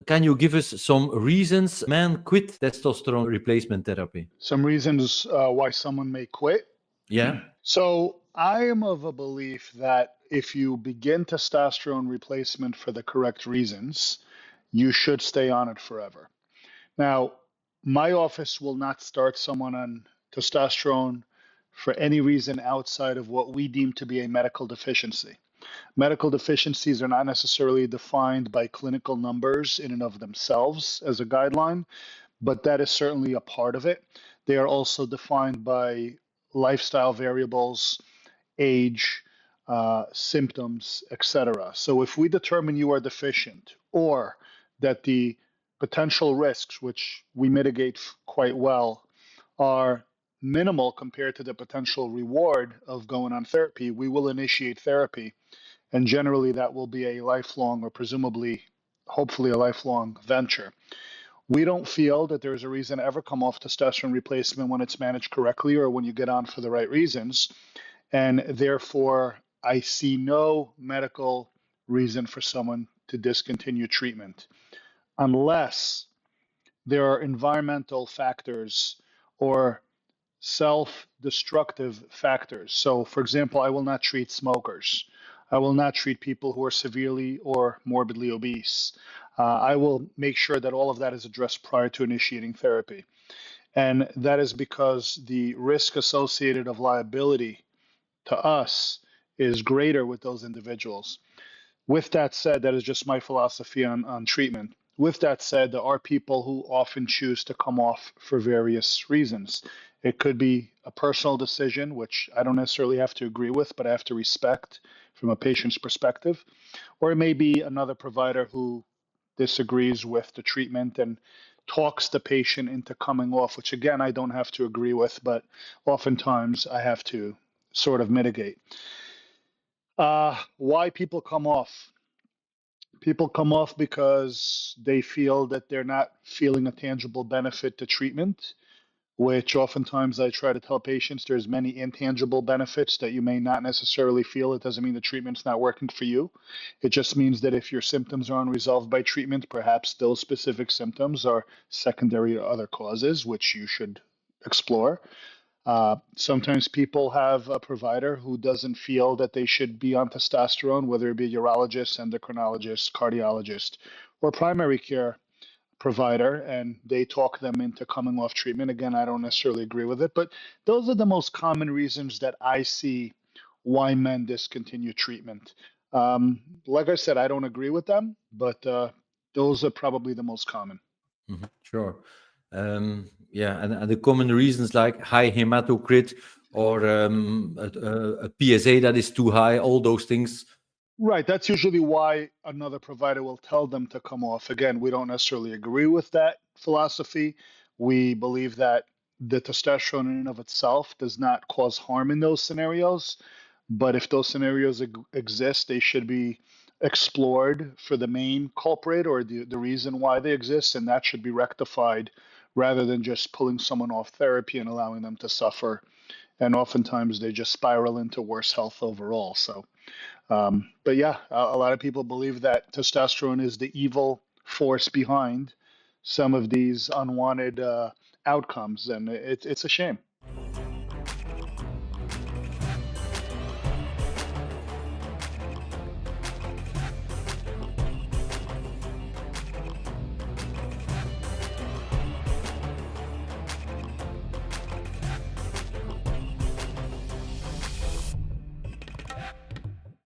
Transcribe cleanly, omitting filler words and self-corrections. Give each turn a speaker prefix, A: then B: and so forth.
A: Can you give us some reasons men quit testosterone replacement therapy?
B: Some reasons why someone may quit.
A: Yeah.
B: So I am of a belief that if you begin testosterone replacement for the correct reasons, you should stay on it forever. Now, my office will not start someone on testosterone for any reason outside of what we deem to be a medical deficiency. Medical deficiencies are not necessarily defined by clinical numbers in and of themselves as a guideline, but that is certainly a part of it. They are also defined by lifestyle variables, age, symptoms, etc. So if we determine you are deficient or that the potential risks, which we mitigate quite well, are minimal compared to the potential reward of going on therapy, we will initiate therapy. And generally, that will be a lifelong or presumably, hopefully, a lifelong venture. We don't feel that there's a reason to ever come off testosterone replacement when it's managed correctly or when you get on for the right reasons. And therefore, I see no medical reason for someone to discontinue treatment unless there are environmental factors or self-destructive factors. So, for example, I will not treat smokers. I will not treat people who are severely or morbidly obese. I will make sure that all of that is addressed prior to initiating therapy. And that is because the risk associated of liability to us is greater with those individuals. With that said, that is just my philosophy on treatment. With that said, there are people who often choose to come off for various reasons. It could be a personal decision, which I don't necessarily have to agree with, but I have to respect from a patient's perspective. Or it may be another provider who disagrees with the treatment and talks the patient into coming off, which again, I don't have to agree with, but oftentimes I have to sort of mitigate. Why people come off? People come off because they feel that they're not feeling a tangible benefit to treatment, which oftentimes I try to tell patients there's many intangible benefits that you may not necessarily feel. It doesn't mean the treatment's not working for you. It just means that if your symptoms are unresolved by treatment, perhaps those specific symptoms are secondary to other causes, which you should explore. Sometimes people have a provider who doesn't feel that they should be on testosterone, whether it be a urologist, endocrinologist, cardiologist, or primary care provider, and they talk them into coming off treatment. Again, I don't necessarily agree with it, but those are the most common reasons that I see why men discontinue treatment. Like I said, I don't agree with them, but those are probably the most common.
A: Sure. Yeah, and the common reasons like high hematocrit or a PSA that is too high, all those things.
B: Right. That's usually why another provider will tell them to come off. Again, we don't necessarily agree with that philosophy. We believe that the testosterone in and of itself does not cause harm in those scenarios. But if those scenarios exist, they should be explored for the main culprit or the reason why they exist, and that should be rectified rather than just pulling someone off therapy and allowing them to suffer. And oftentimes they just spiral into worse health overall. So. But yeah, a lot of people believe that testosterone is the evil force behind some of these unwanted outcomes, and it's a shame.